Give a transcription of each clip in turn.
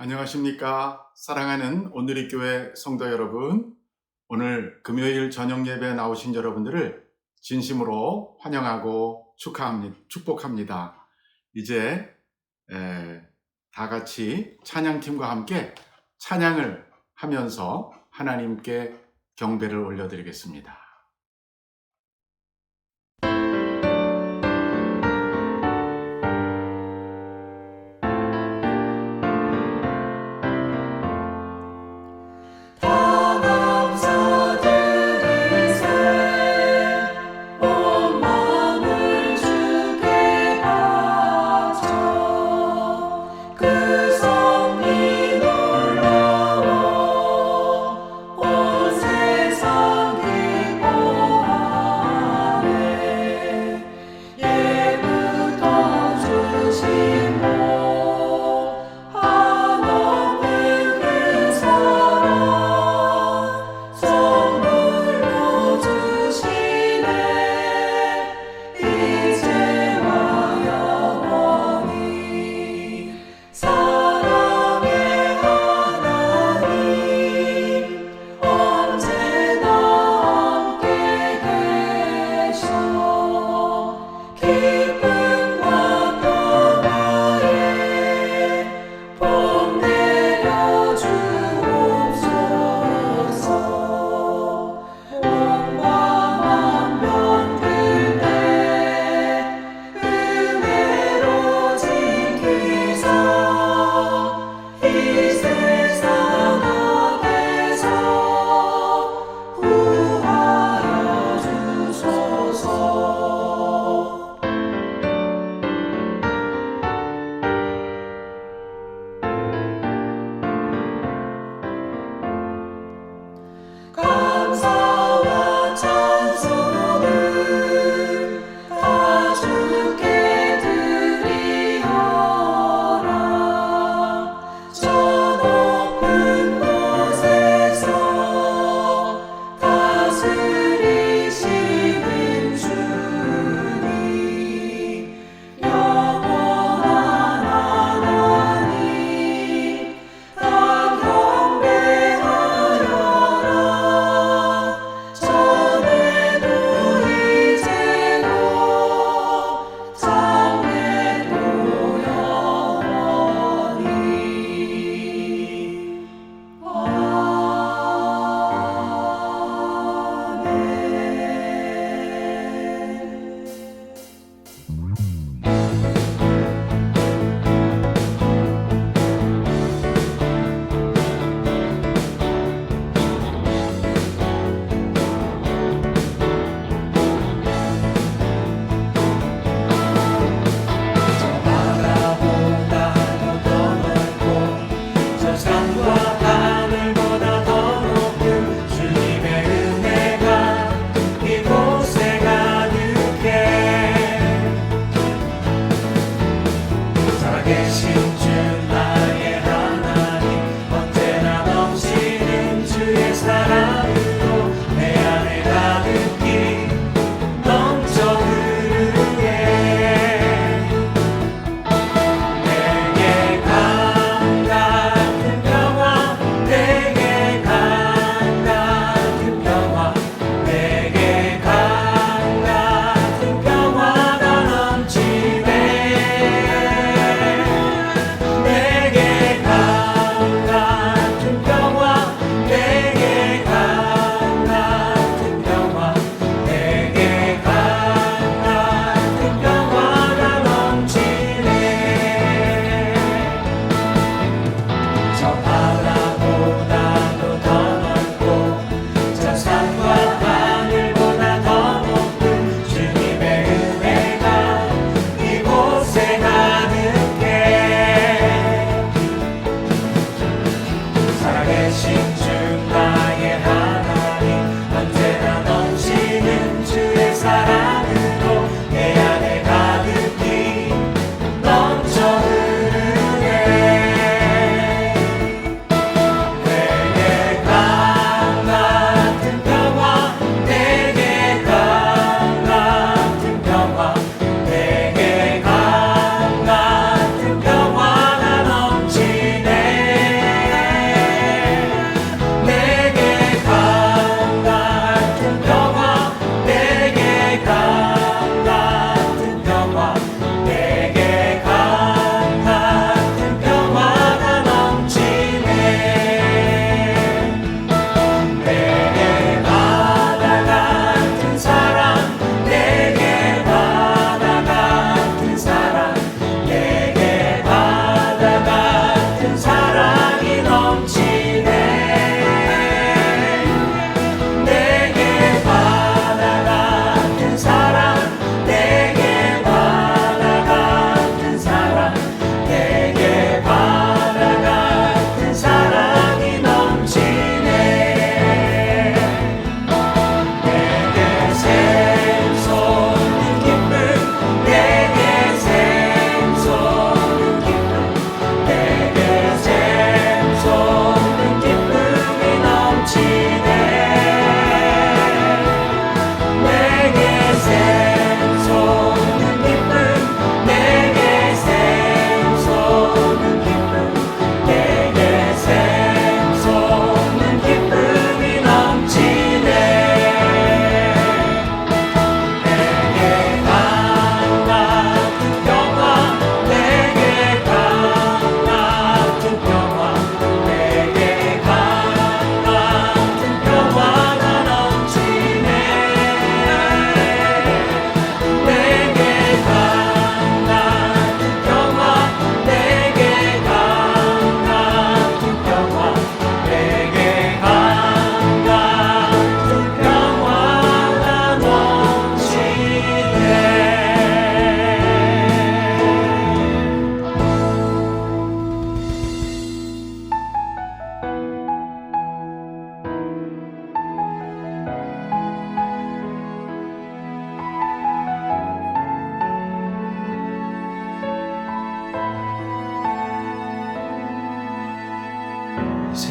안녕하십니까. 사랑하는 오늘의 교회 성도 여러분, 오늘 금요일 저녁 예배에 나오신 여러분들을 진심으로 환영하고 축복합니다. 이제 다 같이 찬양팀과 함께 찬양을 하면서 하나님께 경배를 올려드리겠습니다.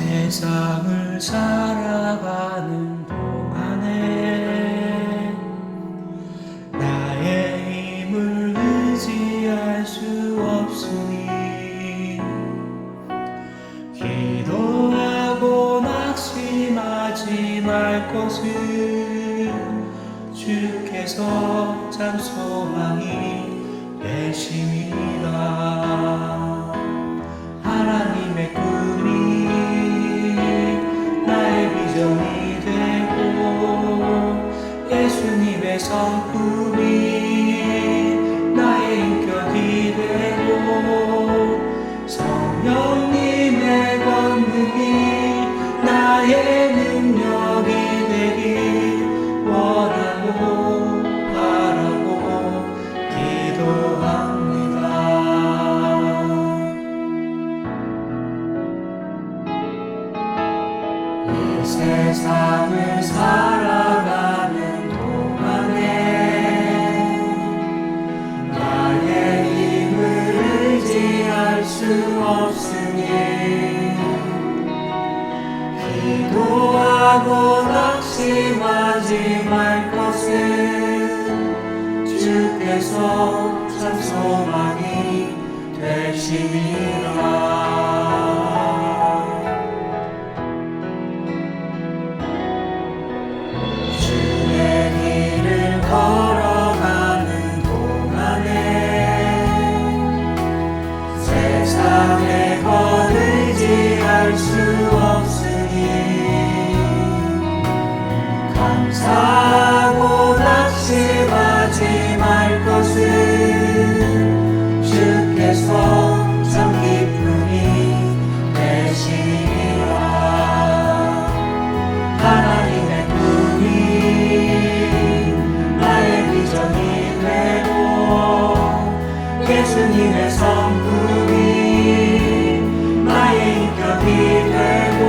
세상을 살아가는 동안에 나의 힘을 의지할 수 없으니 기도하고 낙심하지 말 것을 주께서 참 소망이 되심이라. 하나님의 꿈이 나의 비전이 되고 예수님의 성품이 나의 인격이 되고 성령님의 권능이 나의 능력이 되길 원하고 바라고 기도합니다. 이 세상을 살아가는 동안에 나의 힘을 의지할 수 없으니 기도하고 낙심하지 말 것을 주께서 참 소망이 되심이라. 주의 길을 걸어가는 동안에 세상에 것 의지할 수 없으니 감사하고 낙심하지 말 것을 주께서 참 기쁨이 되시리라. 하나님의 꿈이 나의 비전이 되고 예수님의 성품이 나의 인격이 되고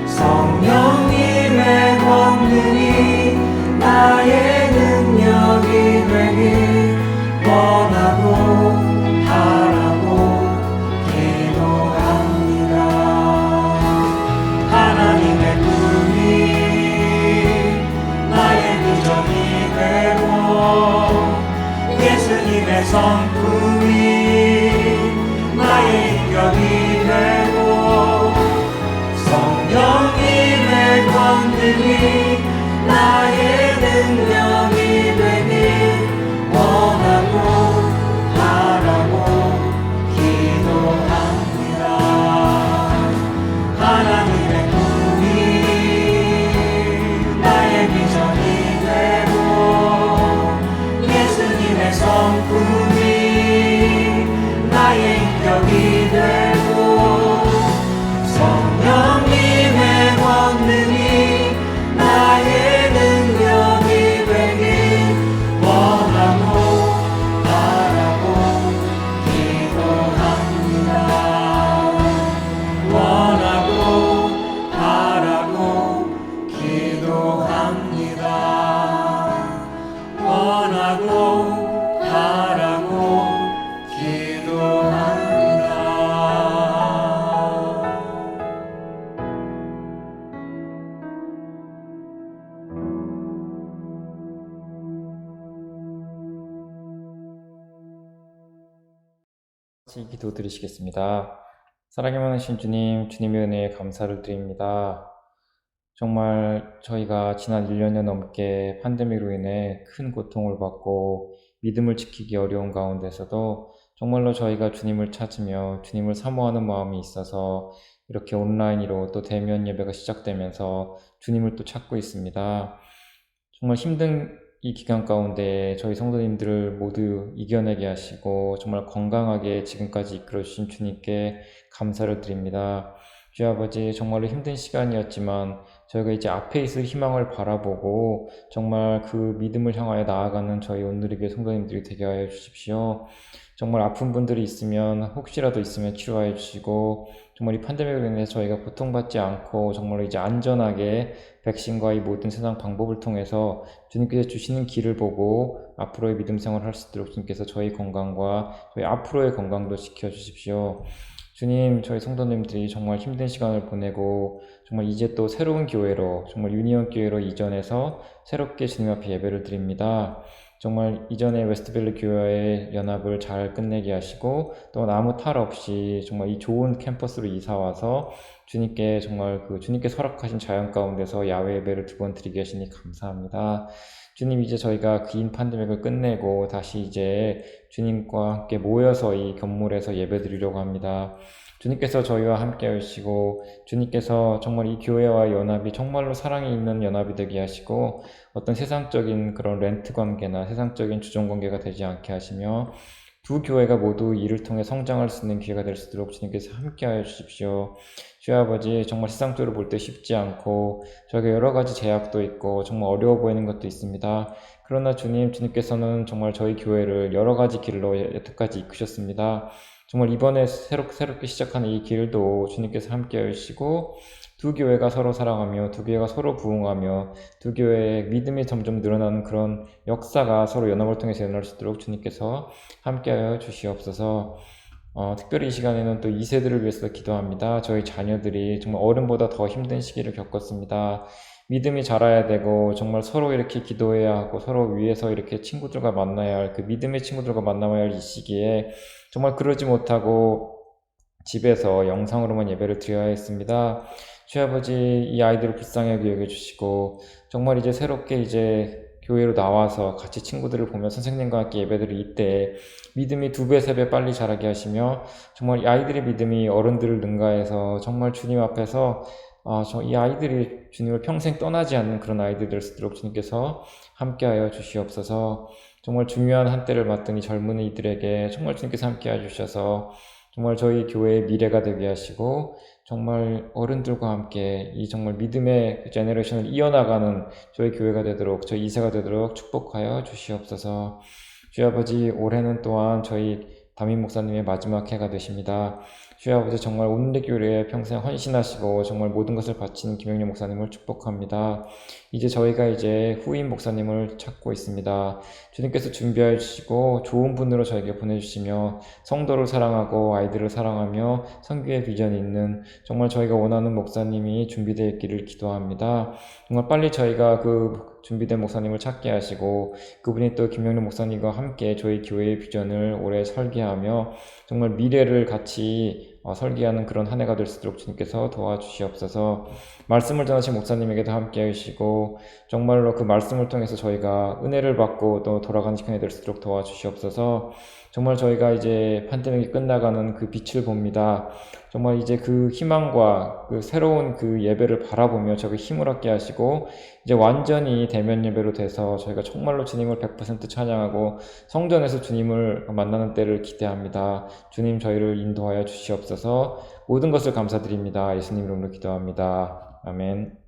성령님의 권능이 나의 능력이 되길 원하고 바라고 기도합니다. 하나님의 꿈이 나의 비전이 되고 예수님의 성품이 나의 인격이 되고 성령님의 권능이 나의 능력이 되길 원하고 바라고 기도합니다. 하나님의 꿈이 나의 비전이 되고 예수님의 성품이 나의 인격이 되고 성령님의 권능이 나의 능력이 되길 원하고 바라고 기도합니다. 원하고 바라고 기도합니다. 원하고 바라고 기도합니다. 같이 기도 드리시겠습니다. 사랑이 많으신 주님, 주님의 은혜에 감사를 드립니다. 정말 저희가 지난 1년여 넘게 팬데믹으로 인해 큰 고통을 받고 믿음을 지키기 어려운 가운데서도 정말로 저희가 주님을 찾으며 주님을 사모하는 마음이 있어서 이렇게 온라인으로 또 대면 예배가 시작되면서 주님을 또 찾고 있습니다. 정말 힘든 이 기간 가운데 저희 성도님들을 모두 이겨내게 하시고 정말 건강하게 지금까지 이끌어주신 주님께 감사를 드립니다. 주여 아버지, 정말로 힘든 시간이었지만 저희가 이제 앞에 있을 희망을 바라보고 정말 그 믿음을 향하여 나아가는 저희 온누리교회 성도님들이 되게 하여 주십시오. 정말 아픈 분들이 있으면 혹시라도 있으면 치료하여 주시고 정말 이 팬데믹으로 인해서 저희가 고통받지 않고 정말로 이제 안전하게 백신과 이 모든 세상 방법을 통해서 주님께서 주시는 길을 보고 앞으로의 믿음 생활을 할 수 있도록 주님께서 저희 건강과 저희 앞으로의 건강도 지켜주십시오. 주님, 저희 성도님들이 정말 힘든 시간을 보내고 정말 이제 또 새로운 교회로, 정말 유니온 교회로 이전해서 새롭게 주님 앞에 예배를 드립니다. 정말 이전에 웨스트밸리 교회의 연합을 잘 끝내게 하시고 또 아무 탈 없이 정말 이 좋은 캠퍼스로 이사 와서 주님께 정말 주님께 허락하신 자연 가운데서 야외 예배를 2번 드리게 하시니 감사합니다. 주님, 이제 저희가 긴 팬데믹을 끝내고 다시 이제 주님과 함께 모여서 이 건물에서 예배 드리려고 합니다. 주님께서 저희와 함께 하시고 주님께서 정말 이 교회와 연합이 정말로 사랑이 있는 연합이 되게 하시고 어떤 세상적인 그런 렌트 관계나 세상적인 주종 관계가 되지 않게 하시며 두 교회가 모두 이를 통해 성장할 수 있는 기회가 될 수 있도록 주님께서 함께하여 주십시오. 주여 아버지, 정말 세상적으로 볼 때 쉽지 않고 저희가 여러 가지 제약도 있고 정말 어려워 보이는 것도 있습니다. 그러나 주님께서는 정말 저희 교회를 여러 가지 길로 여태까지 이끄셨습니다. 정말 이번에 새롭게 시작하는 이 길도 주님께서 함께하여 주시고 두 교회가 서로 사랑하며 두 교회가 서로 부흥하며 두 교회의 믿음이 점점 늘어나는 그런 역사가 서로 연합을 통해서 일어날 수 있도록 주님께서 함께하여 주시옵소서. 특별히 이 시간에는 또 2세들을 위해서 기도합니다. 저희 자녀들이 정말 어른보다 더 힘든 시기를 겪었습니다. 믿음이 자라야 되고 정말 서로 이렇게 기도해야 하고 서로 위해서 이렇게 친구들과 만나야 할 그 믿음의 친구들과 만나야 할 이 시기에 정말 그러지 못하고 집에서 영상으로만 예배를 드려야 했습니다. 주여 아버지, 이 아이들을 불쌍하게 여겨주시고 정말 이제 새롭게 이제 교회로 나와서 같이 친구들을 보며 선생님과 함께 예배드릴 이때 믿음이 2배, 3배 빨리 자라게 하시며 정말 이 아이들의 믿음이 어른들을 능가해서 정말 주님 앞에서 이 아이들이 주님을 평생 떠나지 않는 그런 아이들 될 수 있도록 주님께서 함께하여 주시옵소서. 정말 중요한 한때를 맡은 이 젊은 이들에게 정말 주님께서 함께해 주셔서 정말 저희 교회의 미래가 되게 하시고 정말 어른들과 함께 이 정말 믿음의 제너레이션을 이어나가는 저희 교회가 되도록 저희 2세가 되도록 축복하여 주시옵소서. 주여 아버지, 올해는 또한 저희 담임 목사님의 마지막 해가 되십니다. 주여 아버지, 정말 오늘의 교회에 평생 헌신하시고 정말 모든 것을 바치는 김영렬 목사님을 축복합니다. 이제 저희가 이제 후임 목사님을 찾고 있습니다. 주님께서 준비해 주시고 좋은 분으로 저에게 보내주시며 성도를 사랑하고 아이들을 사랑하며 선교의 비전이 있는 정말 저희가 원하는 목사님이 준비되어 있기를 기도합니다. 정말 빨리 저희가 그 준비된 목사님을 찾게 하시고 그분이 또 김영렬 목사님과 함께 저희 교회의 비전을 오래 설계하며 정말 미래를 같이 설계하는 그런 한 해가 될 수 있도록 주님께서 도와주시옵소서. 말씀을 전하신 목사님에게도 함께 해주시고 정말로 그 말씀을 통해서 저희가 은혜를 받고 또 돌아가는 시간이 될 수 있도록 도와주시옵소서. 정말 저희가 이제 팬데믹이 끝나가는 그 빛을 봅니다. 정말 이제 그 희망과 그 새로운 그 예배를 바라보며 저에게 힘을 얻게 하시고 이제 완전히 대면 예배로 돼서 저희가 정말로 주님을 100% 찬양하고 성전에서 주님을 만나는 때를 기대합니다. 주님, 저희를 인도하여 주시옵소서. 모든 것을 감사드립니다. 예수님 이름으로 기도합니다. 아멘.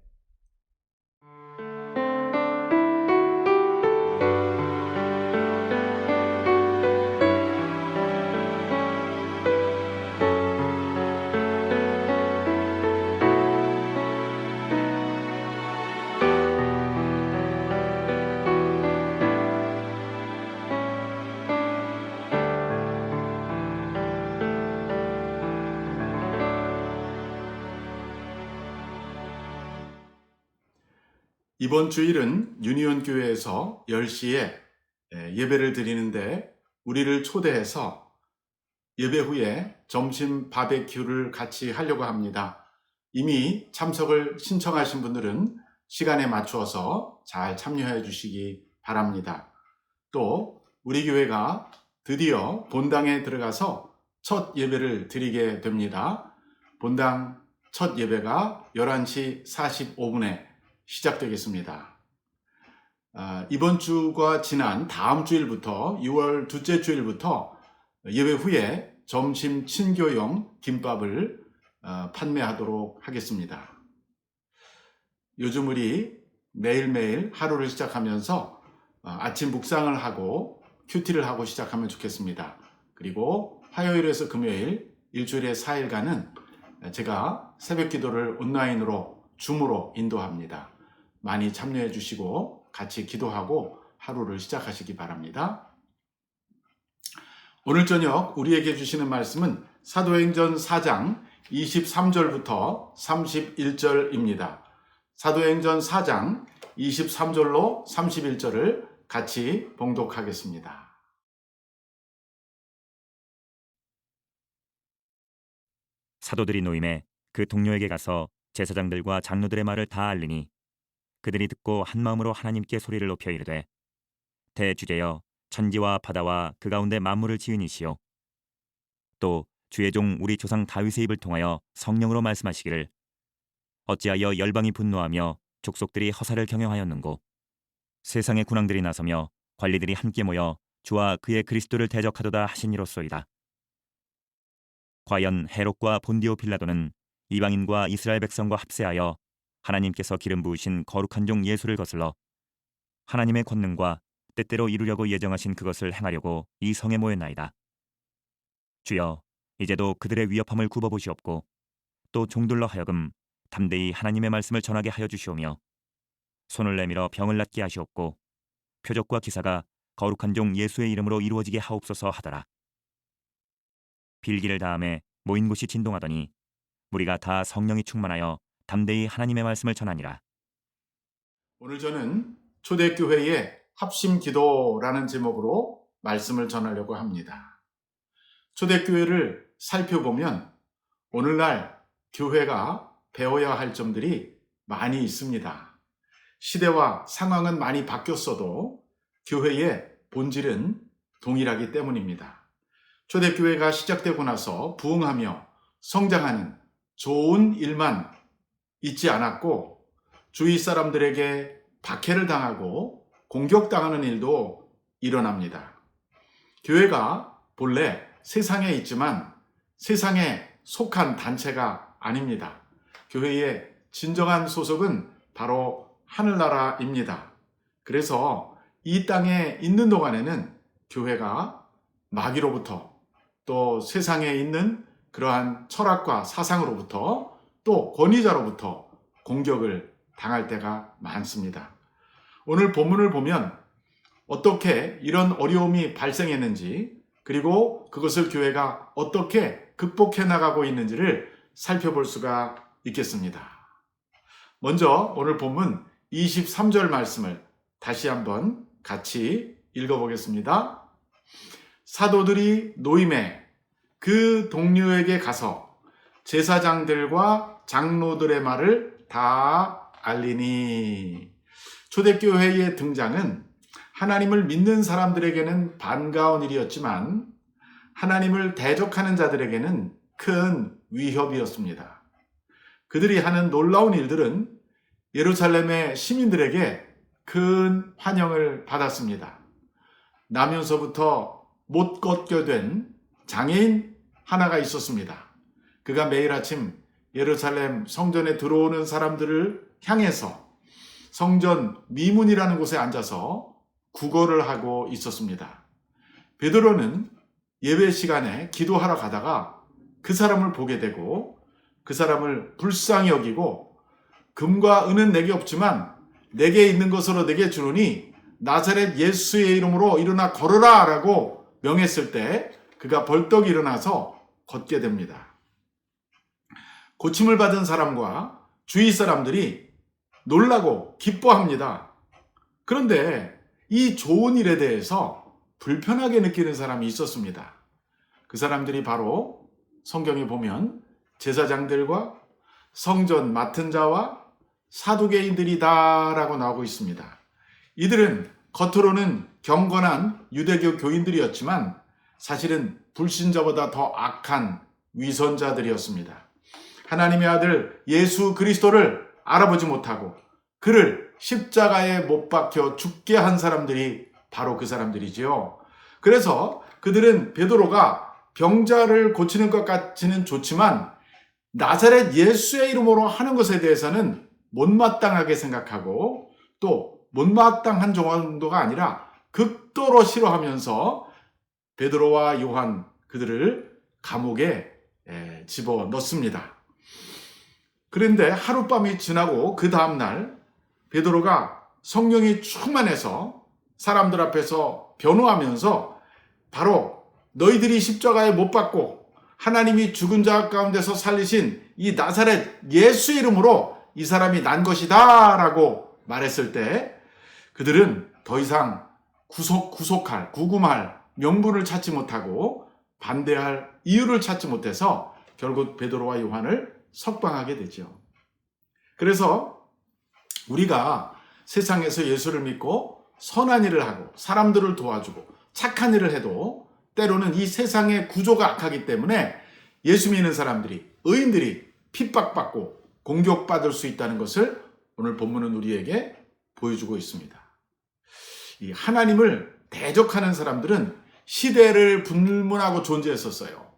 이번 주일은 유니온 교회에서 10시에 예배를 드리는데 우리를 초대해서 예배 후에 점심 바베큐를 같이 하려고 합니다. 이미 참석을 신청하신 분들은 시간에 맞추어서 잘 참여해 주시기 바랍니다. 또 우리 교회가 드디어 본당에 들어가서 첫 예배를 드리게 됩니다. 본당 첫 예배가 11시 45분에 시작되겠습니다. 이번 주가 지난 다음 주일부터 6월 둘째 주일부터 예배 후에 점심 친교용 김밥을 판매하도록 하겠습니다. 요즘 우리 매일매일 하루를 시작하면서 아침 묵상을 하고 큐티를 하고 시작하면 좋겠습니다. 그리고 화요일에서 금요일 일주일에 4일간은 제가 새벽 기도를 온라인으로 줌으로 인도합니다. 많이 참여해 주시고 같이 기도하고 하루를 시작하시기 바랍니다. 오늘 저녁 우리에게 주시는 말씀은 사도행전 4장 23절부터 31절입니다. 사도행전 4장 23절로 31절을 같이 봉독하겠습니다. 사도들이 노임에 그 동료에게 가서 제사장들과 장로들의 말을 다 알리니 그들이 듣고 한마음으로 하나님께 소리를 높여 이르되 대주제여 천지와 바다와 그 가운데 만물을 지은 이시요 또 주의 종 우리 조상 다윗의 입을 통하여 성령으로 말씀하시기를 어찌하여 열방이 분노하며 족속들이 허사를 경영하였는고 세상의 군왕들이 나서며 관리들이 함께 모여 주와 그의 그리스도를 대적하도다 하시니로소이다. 과연 헤롯과 본디오 빌라도는 이방인과 이스라엘 백성과 합세하여 하나님께서 기름 부으신 거룩한 종 예수를 거슬러 하나님의 권능과 때때로 이루려고 예정하신 그것을 행하려고 이 성에 모였나이다. 주여, 이제도 그들의 위협함을 굽어보시옵고 또 종들로 하여금 담대히 하나님의 말씀을 전하게 하여 주시오며 손을 내밀어 병을 낫게 하시옵고 표적과 기사가 거룩한 종 예수의 이름으로 이루어지게 하옵소서 하더라. 빌기를 다음에 모인 곳이 진동하더니 무리가 다 성령이 충만하여 담대히 하나님의 말씀을 전하니라. 오늘 저는 초대교회의 합심기도라는 제목으로 말씀을 전하려고 합니다. 초대교회를 살펴보면 오늘날 교회가 배워야 할 점들이 많이 있습니다. 시대와 상황은 많이 바뀌었어도 교회의 본질은 동일하기 때문입니다. 초대교회가 시작되고 나서 부흥하며 성장하는 좋은 일만 있지 않았고 주위 사람들에게 박해를 당하고 공격당하는 일도 일어납니다. 교회가 본래 세상에 있지만 세상에 속한 단체가 아닙니다. 교회의 진정한 소속은 바로 하늘나라입니다. 그래서 이 땅에 있는 동안에는 교회가 마귀로부터 또 세상에 있는 그러한 철학과 사상으로부터 또 권위자로부터 공격을 당할 때가 많습니다. 오늘 본문을 보면 어떻게 이런 어려움이 발생했는지 그리고 그것을 교회가 어떻게 극복해 나가고 있는지를 살펴볼 수가 있겠습니다. 먼저 오늘 본문 23절 말씀을 다시 한번 같이 읽어보겠습니다. 사도들이 노임에 그 동료에게 가서 제사장들과 장로들의 말을 다 알리니. 초대교회의 등장은 하나님을 믿는 사람들에게는 반가운 일이었지만 하나님을 대적하는 자들에게는 큰 위협이었습니다. 그들이 하는 놀라운 일들은 예루살렘의 시민들에게 큰 환영을 받았습니다. 나면서부터 못 걷게 된 장애인 하나가 있었습니다. 그가 매일 아침 예루살렘 성전에 들어오는 사람들을 향해서 성전 미문이라는 곳에 앉아서 구걸을 하고 있었습니다. 베드로는 예배 시간에 기도하러 가다가 그 사람을 보게 되고 그 사람을 불쌍히 여기고 금과 은은 내게 없지만 내게 있는 것으로 내게 주노니 나사렛 예수의 이름으로 일어나 걸으라 라고 명했을 때 그가 벌떡 일어나서 걷게 됩니다. 고침을 받은 사람과 주위 사람들이 놀라고 기뻐합니다. 그런데 이 좋은 일에 대해서 불편하게 느끼는 사람이 있었습니다. 그 사람들이 바로 성경에 보면 제사장들과 성전 맡은 자와 사두개인들이다라고 나오고 있습니다. 이들은 겉으로는 경건한 유대교 교인들이었지만 사실은 불신자보다 더 악한 위선자들이었습니다. 하나님의 아들 예수 그리스도를 알아보지 못하고 그를 십자가에 못 박혀 죽게 한 사람들이 바로 그 사람들이지요. 그래서 그들은 베드로가 병자를 고치는 것 같지는 좋지만 나사렛 예수의 이름으로 하는 것에 대해서는 못마땅하게 생각하고 또 못마땅한 정도가 아니라 극도로 싫어하면서 베드로와 요한 그들을 감옥에 집어넣습니다. 그런데 하룻밤이 지나고 그 다음날 베드로가 성령이 충만해서 사람들 앞에서 변호하면서 바로 너희들이 십자가에 못 박고 하나님이 죽은 자 가운데서 살리신 이 나사렛 예수 이름으로 이 사람이 난 것이다 라고 말했을 때 그들은 더 이상 구금할 명분을 찾지 못하고 반대할 이유를 찾지 못해서 결국 베드로와 요한을 석방하게 되죠. 그래서 우리가 세상에서 예수를 믿고 선한 일을 하고 사람들을 도와주고 착한 일을 해도 때로는 이 세상의 구조가 악하기 때문에 예수 믿는 사람들이, 의인들이 핍박받고 공격받을 수 있다는 것을 오늘 본문은 우리에게 보여주고 있습니다. 이 하나님을 대적하는 사람들은 시대를 불문하고 존재했었어요.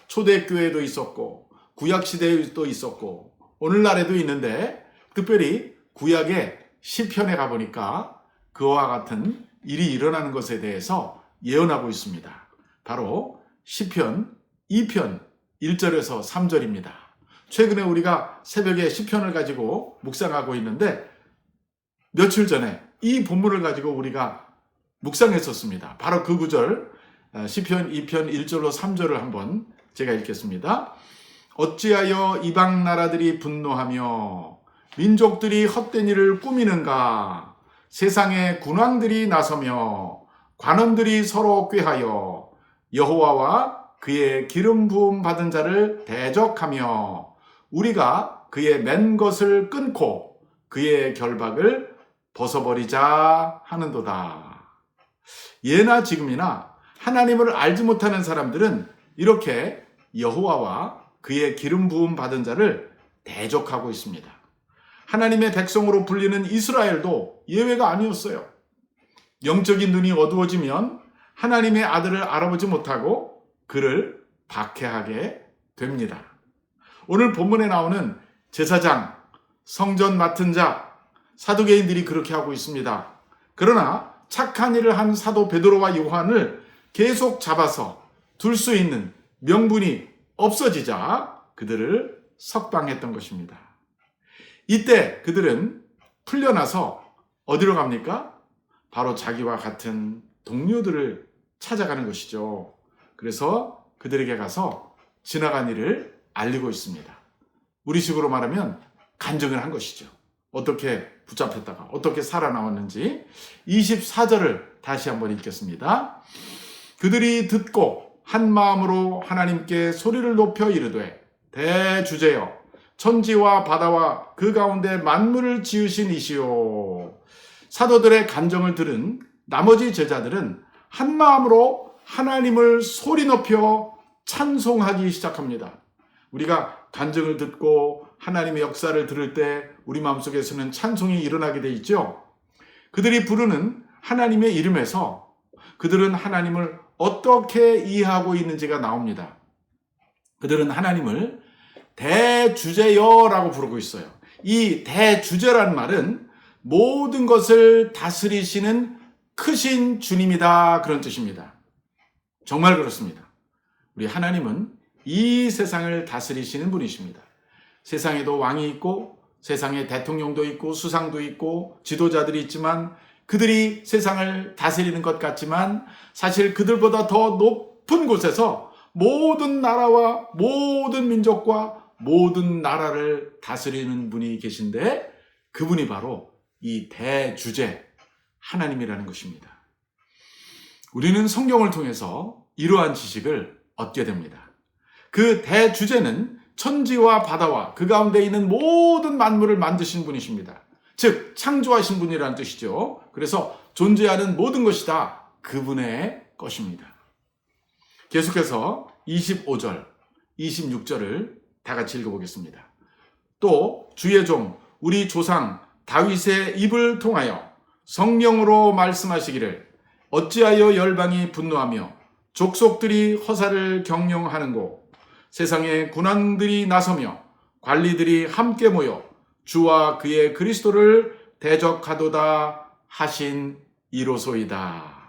초대교회도 있었고 구약시대에도 있었고 오늘날에도 있는데 특별히 구약의 시편에 가보니까 그와 같은 일이 일어나는 것에 대해서 예언하고 있습니다. 바로 시편 2편 1절에서 3절입니다. 최근에 우리가 새벽에 시편을 가지고 묵상하고 있는데 며칠 전에 이 본문을 가지고 우리가 묵상했었습니다. 바로 그 구절 시편 2편 1절로 3절을 한번 제가 읽겠습니다. 어찌하여 이방 나라들이 분노하며 민족들이 헛된 일을 꾸미는가? 세상의 군왕들이 나서며 관원들이 서로 꾀하여 여호와와 그의 기름 부음 받은 자를 대적하며 우리가 그의 맨 것을 끊고 그의 결박을 벗어버리자 하는도다. 예나 지금이나 하나님을 알지 못하는 사람들은 이렇게 여호와와 그의 기름 부음 받은 자를 대적하고 있습니다. 하나님의 백성으로 불리는 이스라엘도 예외가 아니었어요. 영적인 눈이 어두워지면 하나님의 아들을 알아보지 못하고 그를 박해하게 됩니다. 오늘 본문에 나오는 제사장, 성전 맡은 자, 사두개인들이 그렇게 하고 있습니다. 그러나 착한 일을 한 사도 베드로와 요한을 계속 잡아서 둘 수 있는 명분이 없어지자 그들을 석방했던 것입니다. 이때 그들은 풀려나서 어디로 갑니까? 바로 자기와 같은 동료들을 찾아가는 것이죠. 그래서 그들에게 가서 지나간 일을 알리고 있습니다. 우리식으로 말하면 간증을 한 것이죠. 어떻게 붙잡혔다가 어떻게 살아나왔는지 24절을 다시 한번 읽겠습니다. 그들이 듣고 한 마음으로 하나님께 소리를 높여 이르되 대주제여 천지와 바다와 그 가운데 만물을 지으신 이시오. 사도들의 간증을 들은 나머지 제자들은 한 마음으로 하나님을 소리 높여 찬송하기 시작합니다. 우리가 간증을 듣고 하나님의 역사를 들을 때 우리 마음속에서는 찬송이 일어나게 돼 있죠. 그들이 부르는 하나님의 이름에서 그들은 하나님을 어떻게 이해하고 있는지가 나옵니다. 그들은 하나님을 대주제여라고 부르고 있어요. 이 대주제라는 말은 모든 것을 다스리시는 크신 주님이다, 그런 뜻입니다. 정말 그렇습니다. 우리 하나님은 이 세상을 다스리시는 분이십니다. 세상에도 왕이 있고 세상에 대통령도 있고 수상도 있고 지도자들이 있지만 그들이 세상을 다스리는 것 같지만 사실 그들보다 더 높은 곳에서 모든 나라와 모든 민족과 모든 나라를 다스리는 분이 계신데 그분이 바로 이 대주제 하나님이라는 것입니다. 우리는 성경을 통해서 이러한 지식을 얻게 됩니다. 그 대주제는 천지와 바다와 그 가운데 있는 모든 만물을 만드신 분이십니다. 즉 창조하신 분이라는 뜻이죠. 그래서 존재하는 모든 것이 다 그분의 것입니다. 계속해서 25절, 26절을 다 같이 읽어보겠습니다. 또 주의 종 우리 조상 다윗의 입을 통하여 성령으로 말씀하시기를 어찌하여 열방이 분노하며 족속들이 허사를 경영하는고 세상의 군왕들이 나서며 관리들이 함께 모여 주와 그의 그리스도를 대적하도다 하신 이로소이다.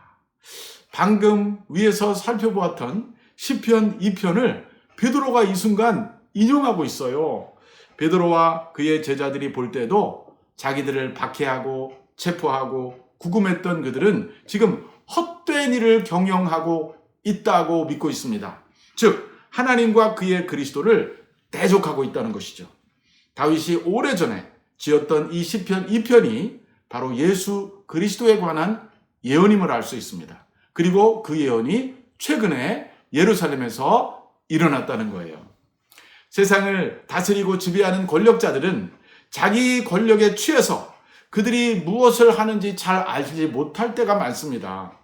방금 위에서 살펴보았던 시편 2편을 베드로가 이 순간 인용하고 있어요. 베드로와 그의 제자들이 볼 때도 자기들을 박해하고 체포하고 구금했던 그들은 지금 헛된 일을 경영하고 있다고 믿고 있습니다. 즉 하나님과 그의 그리스도를 대적하고 있다는 것이죠. 다윗이 오래전에 지었던 이 시편 2편이 바로 예수 그리스도에 관한 예언임을 알 수 있습니다. 그리고 그 예언이 최근에 예루살렘에서 일어났다는 거예요. 세상을 다스리고 지배하는 권력자들은 자기 권력에 취해서 그들이 무엇을 하는지 잘 알지 못할 때가 많습니다.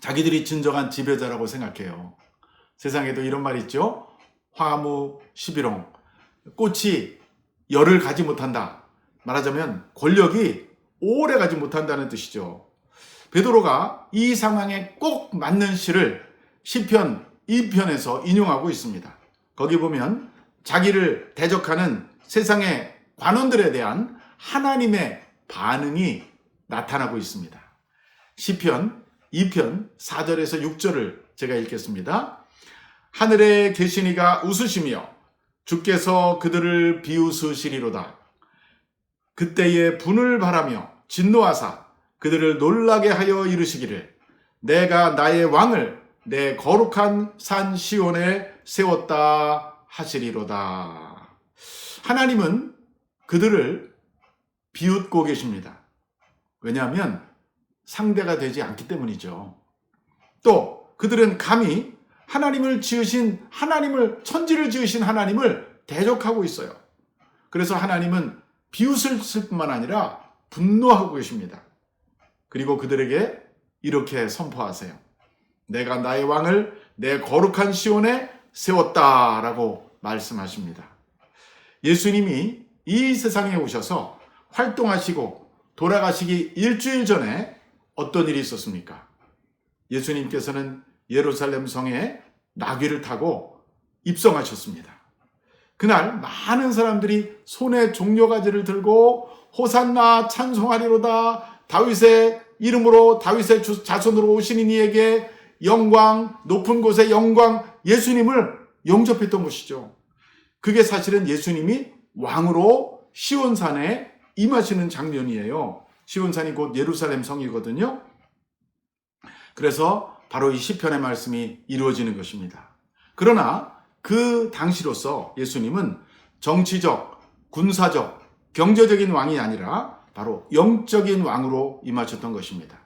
자기들이 진정한 지배자라고 생각해요. 세상에도 이런 말 있죠. 화무 11홍. 꽃이 열을 가지 못한다. 말하자면 권력이 오래 가지 못한다는 뜻이죠. 베드로가 이 상황에 꼭 맞는 시를 시편 2편에서 인용하고 있습니다. 거기 보면 자기를 대적하는 세상의 관원들에 대한 하나님의 반응이 나타나고 있습니다. 시편 2편 4절에서 6절을 제가 읽겠습니다. 하늘에 계시니가 웃으시며 주께서 그들을 비웃으시리로다. 그때에 분을 바라며 진노하사 그들을 놀라게 하여 이르시기를 내가 나의 왕을 내 거룩한 산 시온에 세웠다 하시리로다. 하나님은 그들을 비웃고 계십니다. 왜냐하면 상대가 되지 않기 때문이죠. 또 그들은 감히 하나님을 지으신 하나님을 천지를 지으신 하나님을 대적하고 있어요. 그래서 하나님은 비웃을 뿐만 아니라 분노하고 계십니다. 그리고 그들에게 이렇게 선포하세요. 내가 나의 왕을 내 거룩한 시온에 세웠다라고 말씀하십니다. 예수님이 이 세상에 오셔서 활동하시고 돌아가시기 일주일 전에 어떤 일이 있었습니까? 예수님께서는 예루살렘 성에 나귀를 타고 입성하셨습니다. 그날 많은 사람들이 손에 종려가지를 들고 호산나 찬송하리로다. 다윗의 이름으로 다윗의 자손으로 오시는 이에게 영광, 높은 곳에 영광, 예수님을 영접했던 것이죠. 그게 사실은 예수님이 왕으로 시온산에 임하시는 장면이에요. 시온산이 곧 예루살렘 성이거든요. 그래서 바로 이 시편의 말씀이 이루어지는 것입니다. 그러나 그 당시로서 예수님은 정치적, 군사적, 경제적인 왕이 아니라 바로 영적인 왕으로 임하셨던 것입니다.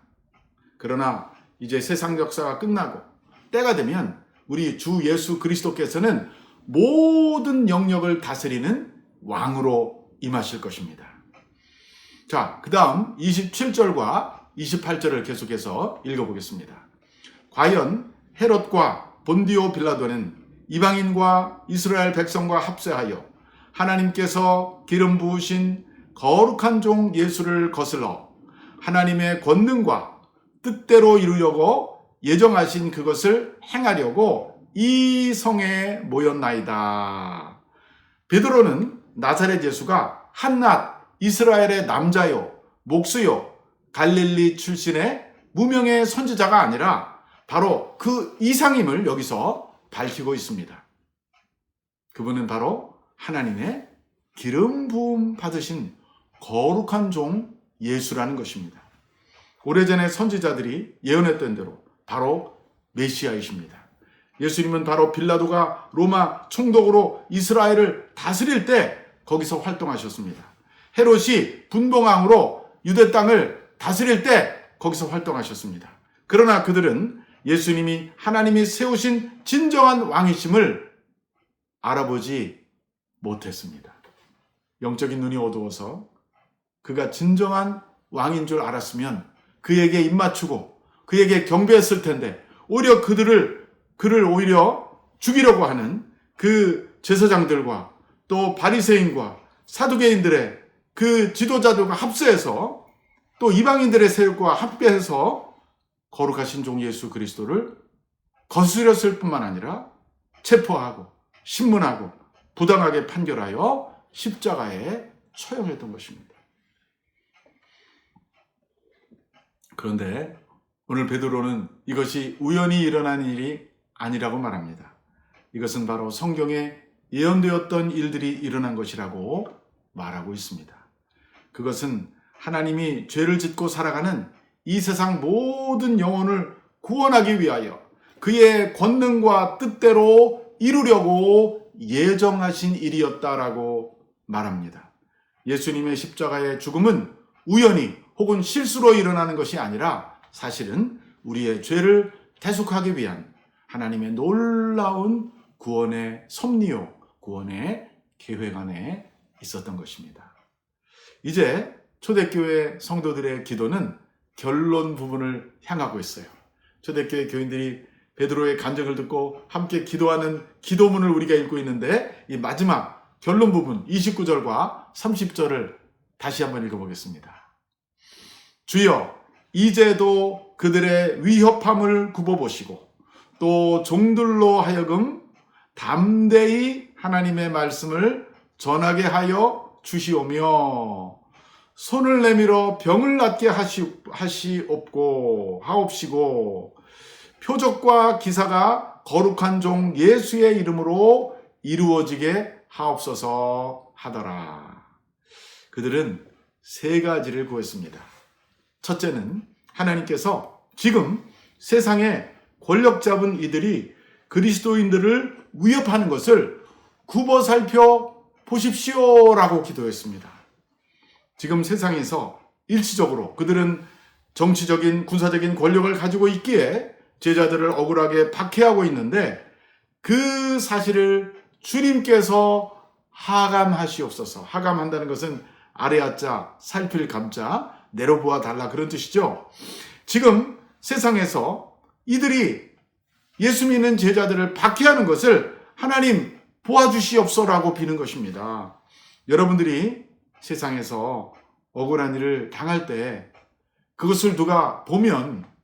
그러나 이제 세상 역사가 끝나고 때가 되면 우리 주 예수 그리스도께서는 모든 영역을 다스리는 왕으로 임하실 것입니다. 자, 그 다음 27절과 28절을 계속해서 읽어보겠습니다. 과연 헤롯과 본디오 빌라도는 이방인과 이스라엘 백성과 합세하여 하나님께서 기름 부으신 거룩한 종 예수를 거슬러 하나님의 권능과 뜻대로 이루려고 예정하신 그것을 행하려고 이 성에 모였나이다. 베드로는 나사렛 예수가 한낱 이스라엘의 남자요, 목수요, 갈릴리 출신의 무명의 선지자가 아니라 바로 그 이상임을 여기서 밝히고 있습니다. 그분은 바로 하나님의 기름 부음 받으신 거룩한 종 예수라는 것입니다. 오래전에 선지자들이 예언했던 대로 바로 메시아이십니다. 예수님은 바로 빌라도가 로마 총독으로 이스라엘을 다스릴 때 거기서 활동하셨습니다. 헤롯이 분봉왕으로 유대 땅을 다스릴 때 거기서 활동하셨습니다. 그러나 그들은 예수님이 하나님이 세우신 진정한 왕이심을 알아보지 못했습니다. 영적인 눈이 어두워서 그가 진정한 왕인 줄 알았으면 그에게 입맞추고 그에게 경배했을 텐데 오히려 그를 오히려 죽이려고 하는 그 제사장들과 또 바리새인과 사두개인들의 그 지도자들과 합세해서 또 이방인들의 세력과 합배해서 거룩하신 종 예수 그리스도를 거스렸을 뿐만 아니라 체포하고 신문하고 부당하게 판결하여 십자가에 처형했던 것입니다. 그런데 오늘 베드로는 이것이 우연히 일어난 일이 아니라고 말합니다. 이것은 바로 성경에 예언되었던 일들이 일어난 것이라고 말하고 있습니다. 그것은 하나님이 죄를 짓고 살아가는 이 세상 모든 영혼을 구원하기 위하여 그의 권능과 뜻대로 이루려고 예정하신 일이었다라고 말합니다. 예수님의 십자가의 죽음은 우연히 혹은 실수로 일어나는 것이 아니라 사실은 우리의 죄를 대속하기 위한 하나님의 놀라운 구원의 섭리요, 구원의 계획 안에 있었던 것입니다. 이제 초대교회 성도들의 기도는 결론 부분을 향하고 있어요. 초대교회 교인들이 베드로의 간증을 듣고 함께 기도하는 기도문을 우리가 읽고 있는데 이 마지막 결론 부분 29절과 30절을 다시 한번 읽어보겠습니다. 주여, 이제도 그들의 위협함을 굽어보시고 또 종들로 하여금 담대히 하나님의 말씀을 전하게 하여 주시오며 손을 내밀어 병을 낫게 하옵시고 표적과 기사가 거룩한 종 예수의 이름으로 이루어지게 하옵소서 하더라. 그들은 세 가지를 구했습니다. 첫째는 하나님께서 지금 세상에 권력 잡은 이들이 그리스도인들을 위협하는 것을 굽어 살펴 보십시오라고 기도했습니다. 지금 세상에서 일시적으로 그들은 정치적인 군사적인 권력을 가지고 있기에 제자들을 억울하게 박해하고 있는데 그 사실을 주님께서 하감하시옵소서. 하감한다는 것은 아래아자 살필 감자 내려보아 달라 그런 뜻이죠. 지금 세상에서 이들이 예수 믿는 제자들을 박해하는 것을 하나님 보아주시옵소서라고 비는 것입니다. 여러분들이 세상에서 억울한 일을 당할 때 그것을 누가 보면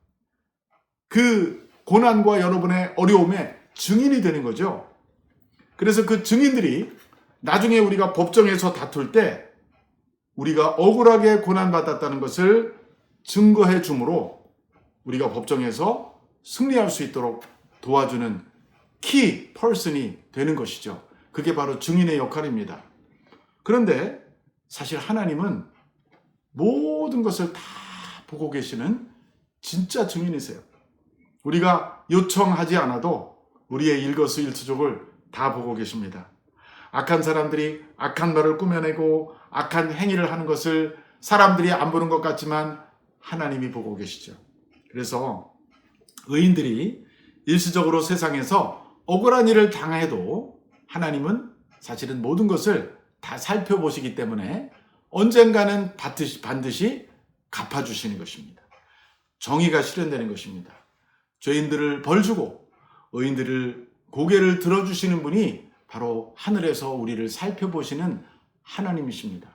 그 고난과 여러분의 어려움의 증인이 되는 거죠. 그래서 그 증인들이 나중에 우리가 법정에서 다툴 때 우리가 억울하게 고난받았다는 것을 증거해 주므로 우리가 법정에서 승리할 수 있도록 도와주는 키 퍼슨이 되는 것이죠. 그게 바로 증인의 역할입니다. 그런데 사실 하나님은 모든 것을 다 보고 계시는 진짜 증인이세요. 우리가 요청하지 않아도 우리의 일거수일투족을 다 보고 계십니다. 악한 사람들이 악한 말을 꾸며내고 악한 행위를 하는 것을 사람들이 안 보는 것 같지만 하나님이 보고 계시죠. 그래서 의인들이 일시적으로 세상에서 억울한 일을 당해도 하나님은 사실은 모든 것을 다 살펴보시기 때문에 언젠가는 반드시 갚아주시는 것입니다. 정의가 실현되는 것입니다. 죄인들을 벌주고 의인들을 고개를 들어주시는 분이 바로 하늘에서 우리를 살펴보시는 하나님이십니다.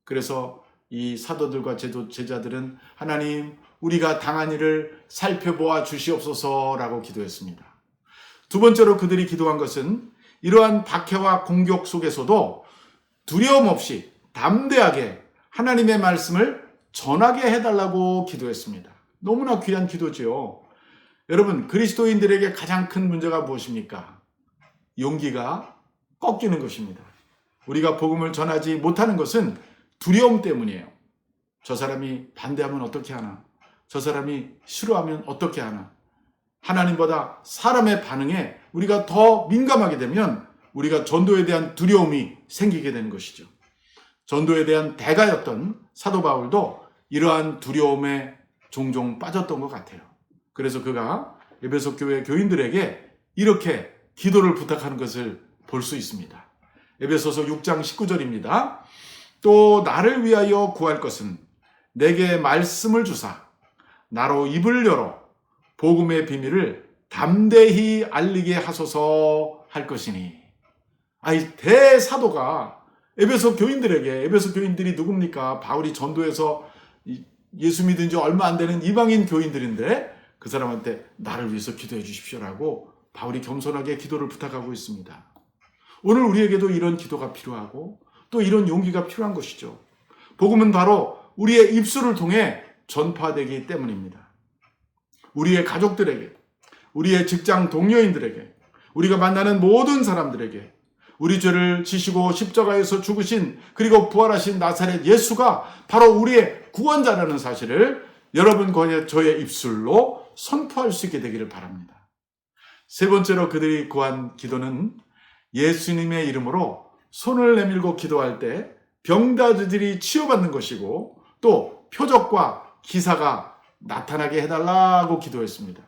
그래서 이 사도들과 제자들은 하나님, 우리가 당한 일을 살펴보아 주시옵소서라고 기도했습니다. 두 번째로 그들이 기도한 것은 이러한 박해와 공격 속에서도 두려움 없이 담대하게 하나님의 말씀을 전하게 해달라고 기도했습니다. 너무나 귀한 기도지요. 여러분, 그리스도인들에게 가장 큰 문제가 무엇입니까? 용기가 꺾이는 것입니다. 우리가 복음을 전하지 못하는 것은 두려움 때문이에요. 저 사람이 반대하면 어떻게 하나? 저 사람이 싫어하면 어떻게 하나? 하나님보다 사람의 반응에 우리가 더 민감하게 되면 우리가 전도에 대한 두려움이 생기게 되는 것이죠. 전도에 대한 대가였던 사도 바울도 이러한 두려움에 종종 빠졌던 것 같아요. 그래서 그가 에베소 교회 교인들에게 이렇게 기도를 부탁하는 것을 볼 수 있습니다. 에베소서 6장 19절입니다. 또 나를 위하여 구할 것은 내게 말씀을 주사 나로 입을 열어 복음의 비밀을 담대히 알리게 하소서 할 것이니. 아이 대사도가 에베소 교인들에게, 에베소 교인들이 누굽니까? 바울이 전도해서 예수 믿은 지 얼마 안 되는 이방인 교인들인데 그 사람한테 나를 위해서 기도해 주십시오라고 바울이 겸손하게 기도를 부탁하고 있습니다. 오늘 우리에게도 이런 기도가 필요하고 또 이런 용기가 필요한 것이죠. 복음은 바로 우리의 입술을 통해 전파되기 때문입니다. 우리의 가족들에게, 우리의 직장 동료인들에게, 우리가 만나는 모든 사람들에게 우리 죄를 지시고 십자가에서 죽으신 그리고 부활하신 나사렛 예수가 바로 우리의 구원자라는 사실을 여러분과 저의 입술로 선포할 수 있게 되기를 바랍니다. 세 번째로 그들이 구한 기도는 예수님의 이름으로 손을 내밀고 기도할 때 병자들이 치유받는 것이고 또 표적과 기사가 나타나게 해달라고 기도했습니다.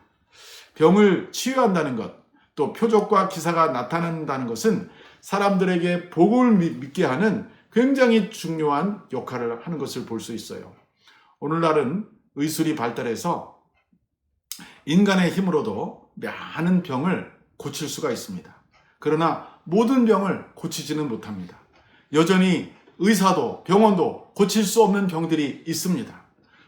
병을 치유한다는 것, 또 표적과 기사가 나타난다는 것은 사람들에게 복을 믿게 하는 굉장히 중요한 역할을 하는 것을 볼 수 있어요. 오늘날은 의술이 발달해서 인간의 힘으로도 많은 병을 고칠 수가 있습니다. 그러나 모든 병을 고치지는 못합니다. 여전히 의사도 병원도 고칠 수 없는 병들이 있습니다.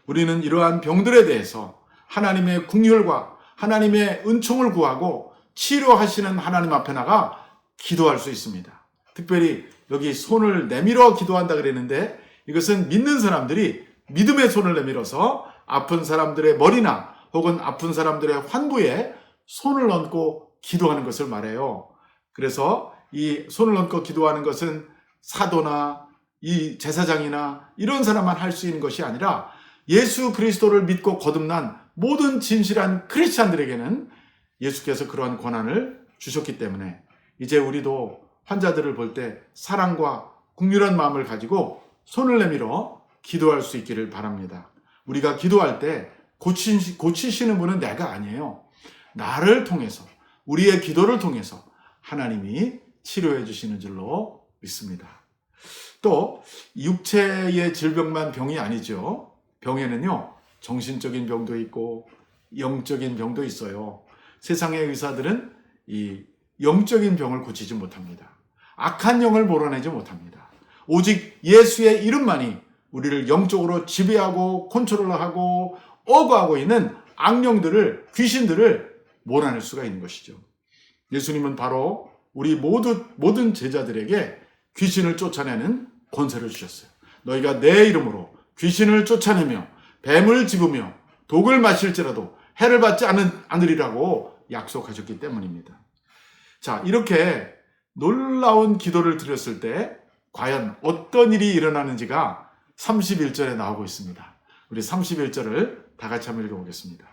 우리는 이러한 병들에 대해서 하나님의 긍휼과 하나님의 은총을 구하고 치료하시는 하나님 앞에 나가 기도할 수 있습니다. 특별히 여기 손을 내밀어 기도한다 그랬는데 이것은 믿는 사람들이 믿음의 손을 내밀어서 아픈 사람들의 머리나 혹은 아픈 사람들의 환부에 손을 얹고 기도하는 것을 말해요. 그래서 이 손을 얹고 기도하는 것은 사도나 이 제사장이나 이런 사람만 할 수 있는 것이 아니라 예수 그리스도를 믿고 거듭난 모든 진실한 크리스찬들에게는 예수께서 그러한 권한을 주셨기 때문에 이제 우리도 환자들을 볼 때 사랑과 긍휼한 마음을 가지고 손을 내밀어 기도할 수 있기를 바랍니다. 우리가 기도할 때 고치시는 분은 내가 아니에요. 나를 통해서, 우리의 기도를 통해서 하나님이 치료해 주시는 줄로 믿습니다. 또 육체의 질병만 병이 아니죠. 병에는요, 정신적인 병도 있고 영적인 병도 있어요. 세상의 의사들은 이 영적인 병을 고치지 못합니다. 악한 영을 몰아내지 못합니다. 오직 예수의 이름만이 우리를 영적으로 지배하고 컨트롤하고 억압하고 있는 악령들을, 귀신들을 몰아낼 수가 있는 것이죠. 예수님은 바로 우리 모든 제자들에게 귀신을 쫓아내는 권세를 주셨어요. 너희가 내 이름으로 귀신을 쫓아내며 뱀을 집으며 독을 마실지라도 해를 받지 않으리라고 약속하셨기 때문입니다. 자, 이렇게 놀라운 기도를 드렸을 때 과연 어떤 일이 일어나는지가 31절에 나오고 있습니다. 우리 31절을 다 같이 한번 읽어보겠습니다.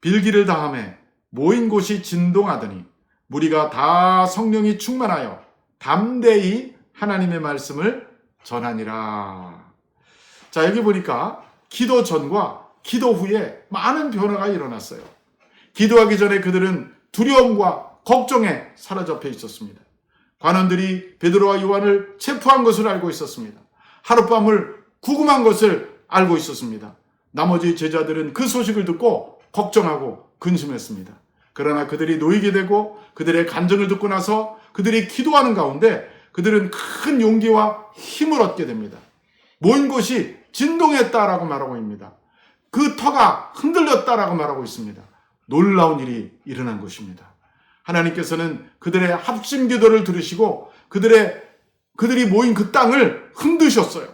빌기를 다하매 모인 곳이 진동하더니 무리가 다 성령이 충만하여 담대히 하나님의 말씀을 전하니라. 자, 여기 보니까 기도 전과 기도 후에 많은 변화가 일어났어요. 기도하기 전에 그들은 두려움과 걱정에 사로잡혀 있었습니다. 관원들이 베드로와 요한을 체포한 것을 알고 있었습니다. 하룻밤을 구금한 것을 알고 있었습니다. 나머지 제자들은 그 소식을 듣고 걱정하고 근심했습니다. 그러나 그들이 놓이게 되고 그들의 간증을 듣고 나서 그들이 기도하는 가운데 그들은 큰 용기와 힘을 얻게 됩니다. 모인 곳이 진동했다라고 말하고 있습니다. 그 터가 흔들렸다라고 말하고 있습니다. 놀라운 일이 일어난 것입니다. 하나님께서는 그들의 합심 기도를 들으시고 그들이 모인 그 땅을 흔드셨어요.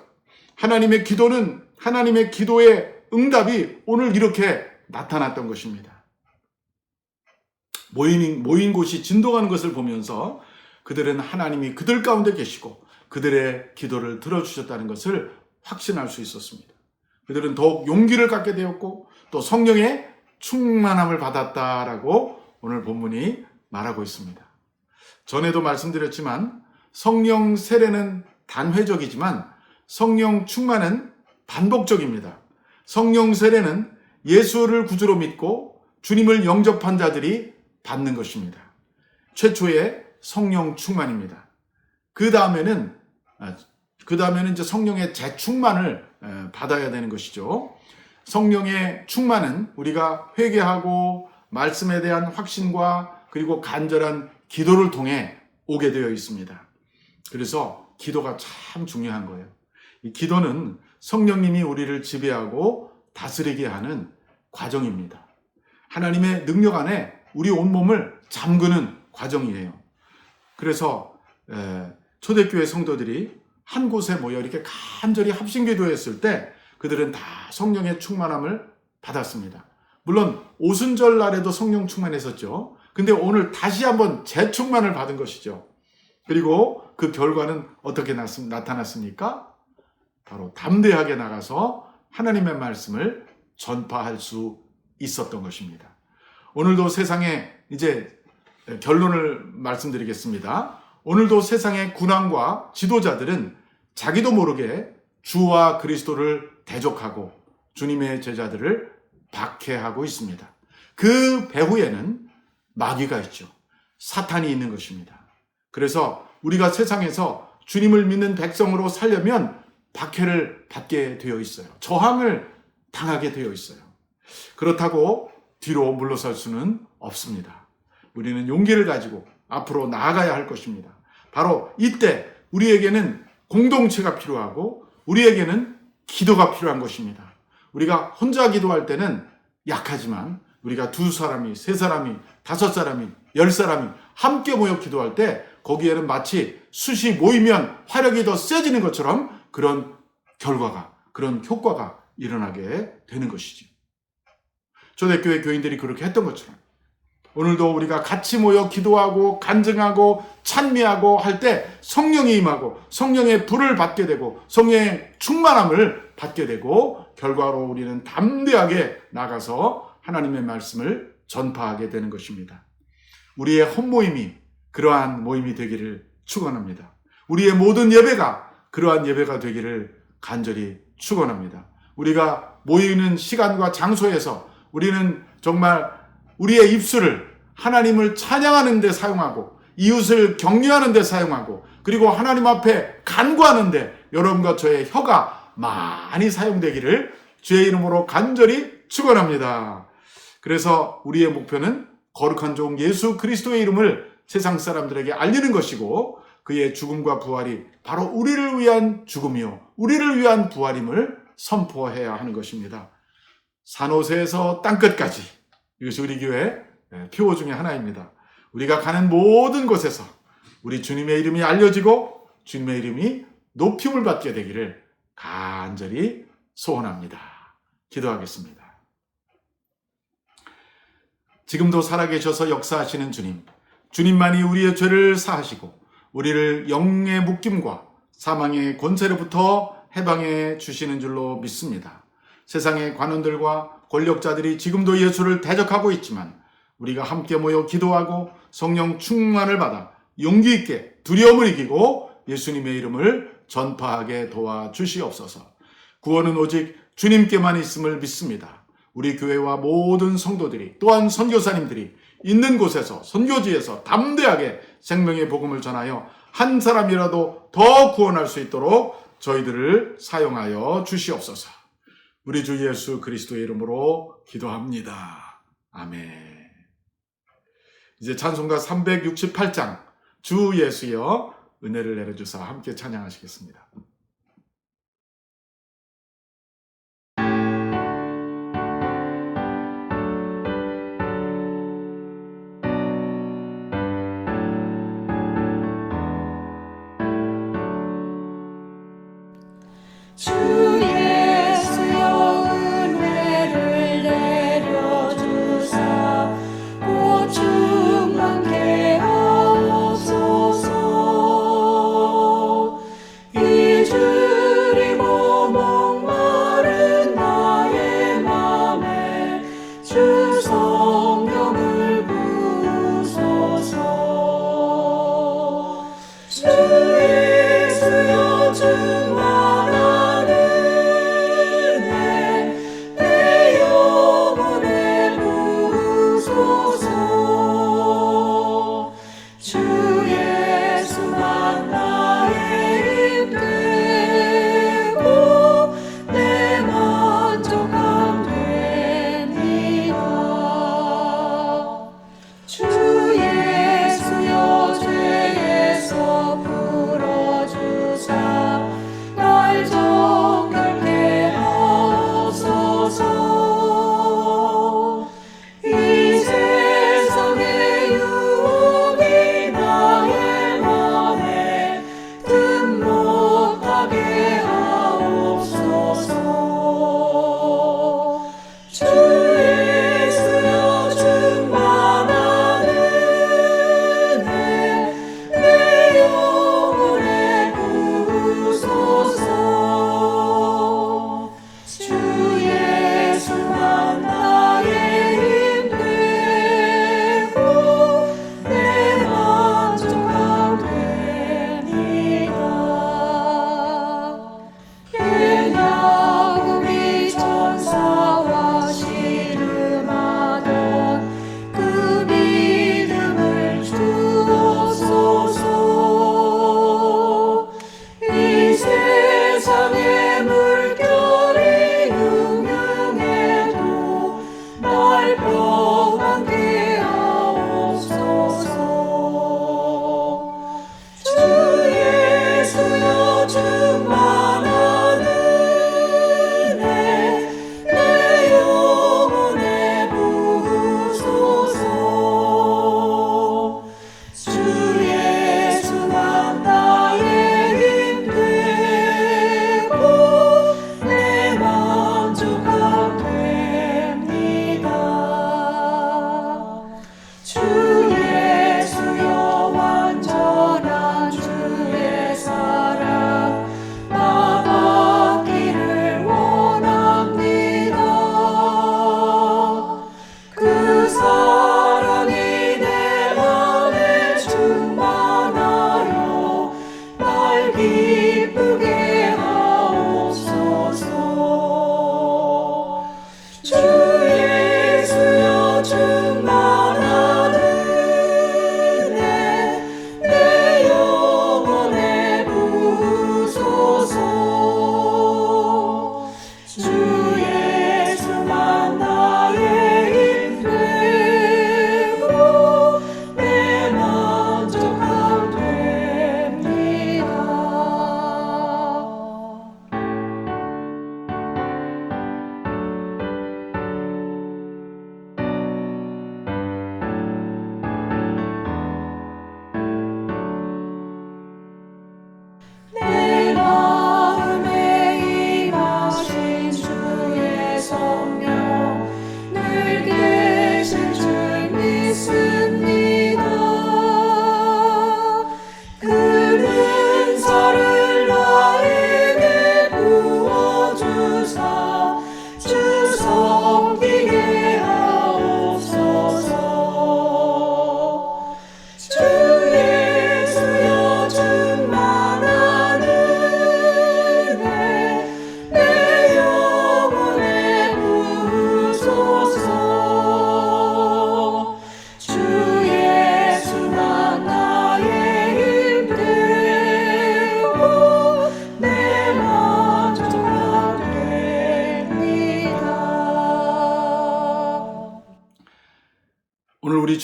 하나님의 기도의 응답이 오늘 이렇게 나타났던 것입니다. 모인 곳이 진동하는 것을 보면서 그들은 하나님이 그들 가운데 계시고 그들의 기도를 들어주셨다는 것을 확신할 수 있었습니다. 그들은 더욱 용기를 갖게 되었고 또 성령의 충만함을 받았다라고 오늘 본문이 말하고 있습니다. 전에도 말씀드렸지만 성령 세례는 단회적이지만 성령 충만은 반복적입니다. 성령 세례는 예수를 구주로 믿고 주님을 영접한 자들이 받는 것입니다. 최초의 성령 충만입니다. 그 다음에는 이제 성령의 재충만을 받아야 되는 것이죠. 성령의 충만은 우리가 회개하고 말씀에 대한 확신과 그리고 간절한 기도를 통해 오게 되어 있습니다. 그래서 기도가 참 중요한 거예요. 이 기도는 성령님이 우리를 지배하고 다스리게 하는 과정입니다. 하나님의 능력 안에 우리 온몸을 잠그는 과정이에요. 그래서 초대교회 성도들이 한 곳에 모여 이렇게 간절히 합심기도했을 때 그들은 다 성령의 충만함을 받았습니다. 물론 오순절 날에도 성령 충만했었죠. 근데 오늘 다시 한번 재충만을 받은 것이죠. 그리고 그 결과는 어떻게 나타났습니까? 바로 담대하게 나가서 하나님의 말씀을 전파할 수 있었던 것입니다. 오늘도 세상에 이제 결론을 말씀드리겠습니다. 오늘도 세상의 군왕과 지도자들은 자기도 모르게 주와 그리스도를 대적하고 주님의 제자들을 박해하고 있습니다. 그 배후에는 마귀가 있죠. 사탄이 있는 것입니다. 그래서 우리가 세상에서 주님을 믿는 백성으로 살려면 박해를 받게 되어 있어요. 저항을 당하게 되어 있어요. 그렇다고 뒤로 물러설 수는 없습니다. 우리는 용기를 가지고 앞으로 나아가야 할 것입니다. 바로 이때 우리에게는 공동체가 필요하고 우리에게는 기도가 필요한 것입니다. 우리가 혼자 기도할 때는 약하지만 우리가 2사람이, 3사람이, 5사람이, 10사람이 함께 모여 기도할 때 거기에는 마치 숫이 모이면 화력이 더 세지는 것처럼 그런 결과가, 그런 효과가 일어나게 되는 것이죠. 초대교회 교인들이 그렇게 했던 것처럼 오늘도 우리가 같이 모여 기도하고 간증하고 찬미하고 할 때 성령이 임하고 성령의 불을 받게 되고 성령의 충만함을 받게 되고 결과로 우리는 담대하게 나가서 하나님의 말씀을 전파하게 되는 것입니다. 우리의 헛모임이 그러한 모임이 되기를 축원합니다. 우리의 모든 예배가 그러한 예배가 되기를 간절히 축원합니다. 우리가 모이는 시간과 장소에서 우리는 정말 우리의 입술을 하나님을 찬양하는 데 사용하고 이웃을 격려하는 데 사용하고 그리고 하나님 앞에 간구하는 데 여러분과 저의 혀가 많이 사용되기를 주의 이름으로 간절히 축원합니다. 그래서 우리의 목표는 거룩한 종 예수 그리스도의 이름을 세상 사람들에게 알리는 것이고 그의 죽음과 부활이 바로 우리를 위한 죽음이요 우리를 위한 부활임을 선포해야 하는 것입니다. 산호세에서 땅끝까지 이것이 우리 교회 표어 중에 하나입니다. 우리가 가는 모든 곳에서 우리 주님의 이름이 알려지고 주님의 이름이 높임을 받게 되기를 간절히 소원합니다. 기도하겠습니다. 지금도 살아계셔서 역사하시는 주님, 주님만이 우리의 죄를 사하시고 우리를 영의 묶임과 사망의 권세로부터 해방해 주시는 줄로 믿습니다. 세상의 관원들과 권력자들이 지금도 예수를 대적하고 있지만 우리가 함께 모여 기도하고 성령 충만을 받아 용기 있게 두려움을 이기고 예수님의 이름을 전파하게 도와주시옵소서. 구원은 오직 주님께만 있음을 믿습니다. 우리 교회와 모든 성도들이 또한 선교사님들이 있는 곳에서 선교지에서 담대하게 생명의 복음을 전하여 한 사람이라도 더 구원할 수 있도록 저희들을 사용하여 주시옵소서. 우리 주 예수 그리스도의 이름으로 기도합니다. 아멘. 이제 찬송가 368장 주 예수여 은혜를 내려주사 함께 찬양하시겠습니다. 주 예수여 은혜를 내려주사 곧 충만케 하옵소서. 잊으리고 목마른 나의 맘에 주 성령을 부으소서. 주 예수여 충만하는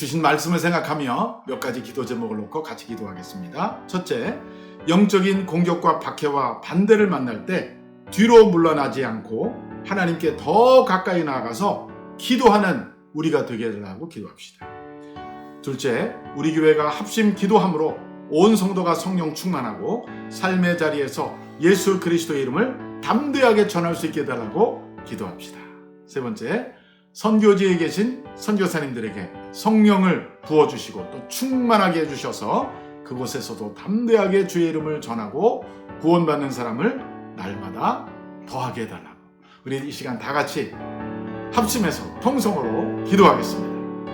주신 말씀을 생각하며 몇 가지 기도 제목을 놓고 같이 기도하겠습니다. 첫째, 영적인 공격과 박해와 반대를 만날 때 뒤로 물러나지 않고 하나님께 더 가까이 나아가서 기도하는 우리가 되게 해달라고 기도합시다. 둘째, 우리 교회가 합심 기도함으로 온 성도가 성령 충만하고 삶의 자리에서 예수 그리스도의 이름을 담대하게 전할 수 있게 해달라고 기도합시다. 세 번째, 선교지에 계신 선교사님들에게 성령을 부어주시고 또 충만하게 해주셔서 그곳에서도 담대하게 주의 이름을 전하고 구원받는 사람을 날마다 더하게 해달라고, 우리 이 시간 다 같이 합심해서 통성으로 기도하겠습니다.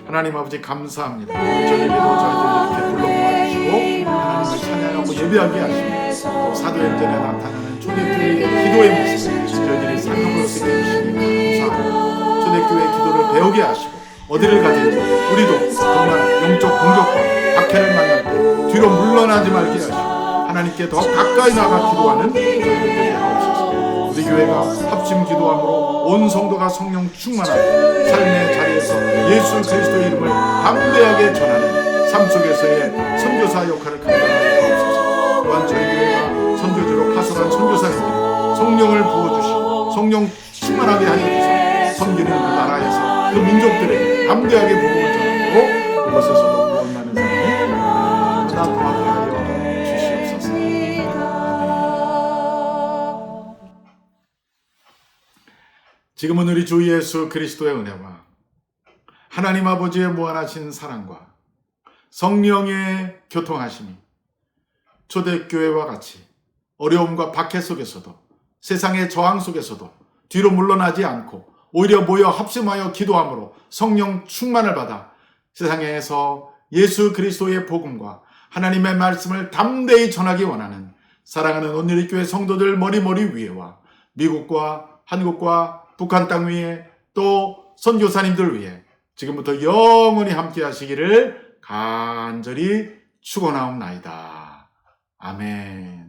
하나님 아버지 감사합니다. 저에게도 저희들 이렇게 불러 모아주시고 하나님을 찬양하고 예배하게 하시고 또 사도행전에 나타나는 초대교회의 기도의 모습을 저희들이 상용으로 새겨주시니 감사합니다. 초대교회의 기도를 배우게 하시고 어디를 가든지 우리도 정말 영적 공격과 박해를 만날 때 뒤로 물러나지 말게 하시고 하나님께 더 가까이 나가 기도하는 저희들 되게 하옵소서. 우리 교회가 합심 기도함으로 온 성도가 성령 충만한 삶의 자리에서 예수 그리스도의 이름을 담대하게 전하는 삶 속에서의 선교사 역할을 감당하게 하옵소서. 또한 저희 교회가 선교지로 파송한 선교사님들이 성령을 부어주시고 성령 충만하게 하여 주사 섬기는 그 나라에서 그 민족들에게 담대하게 복음을 전하고 그곳에서도 구원받는 사람이 날마다 더하게 하여 주시옵소서. 지금은 우리 주 예수 그리스도의 은혜와 하나님 아버지의 무한하신 사랑과 성령의 교통하심이 초대교회와 같이 어려움과 박해 속에서도 세상의 저항 속에서도 뒤로 물러나지 않고 오히려 모여 합심하여 기도함으로 성령 충만을 받아 세상에서 예수 그리스도의 복음과 하나님의 말씀을 담대히 전하기 원하는 사랑하는 온누리교회 성도들 머리머리 위에와 미국과 한국과 북한 땅 위에 또 선교사님들 위에 지금부터 영원히 함께 하시기를 간절히 축원하옵나이다. 아멘.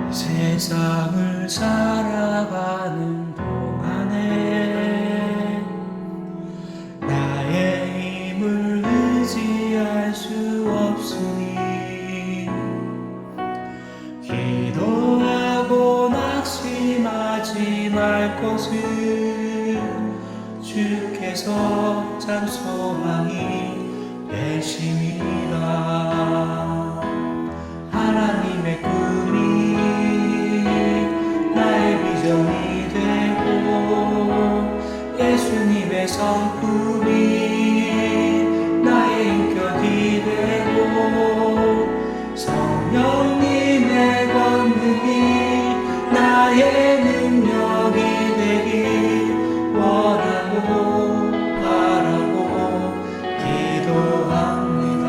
세상을 살아가는 동안에 나의 힘을 의지할 수 없으니 기도하고 낙심하지 말 것을 주께서 참 소망이 되심이라. 하나님의 꿈이 나의 비전이 되고 예수님의 성품이 나의 인격이 되고 성령님의 권능이 나의 능력이 되길 원하고 바라고 기도합니다.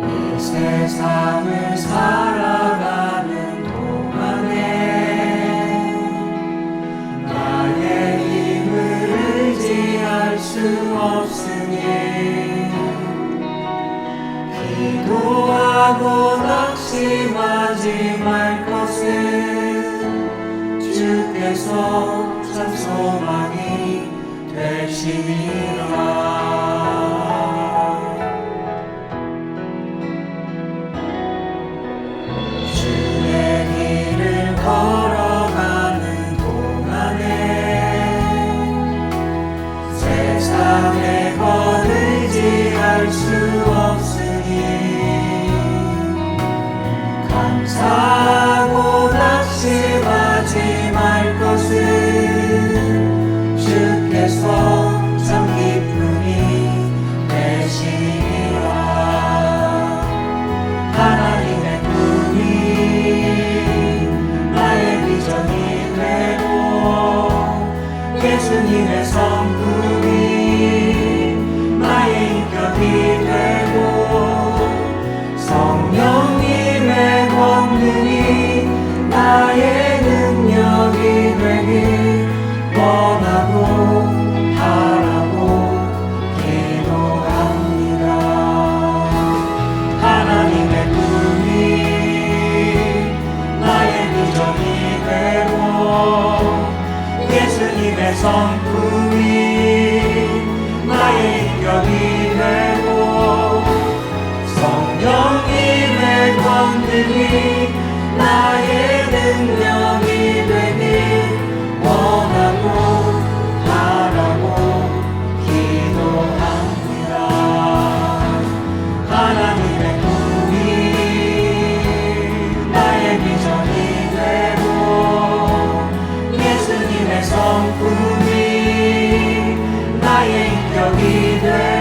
이 세상을 살아가는 동안에 나의 힘을 의지할 수 없으니 기도하고 낙심하지 말 것을 주께서 참 소망이 되심이라. 주의 길을 걸어가는 동안에 세상의 것 의지할 수 없으니 감사하고 낙심하지 말 것을 주께서 참 기쁨이 되시리라. 하나님의 꿈이 나의 비전이 되고 예수님의 성품이 나의 인격이 되고 성령님의 권능이 나의 능력이 되길 원하고 바라고 기도합니다. 하나님의 꿈이 나의 비전이 되고 예수님의 성품이 나의 인격이 되고 성령님의 권능이 나의 능력이 되길 원하고 바라고 기도합니다. 하나님의 꿈이 나의 비전이 되고 예수님의 성품이 나의 인격이 되고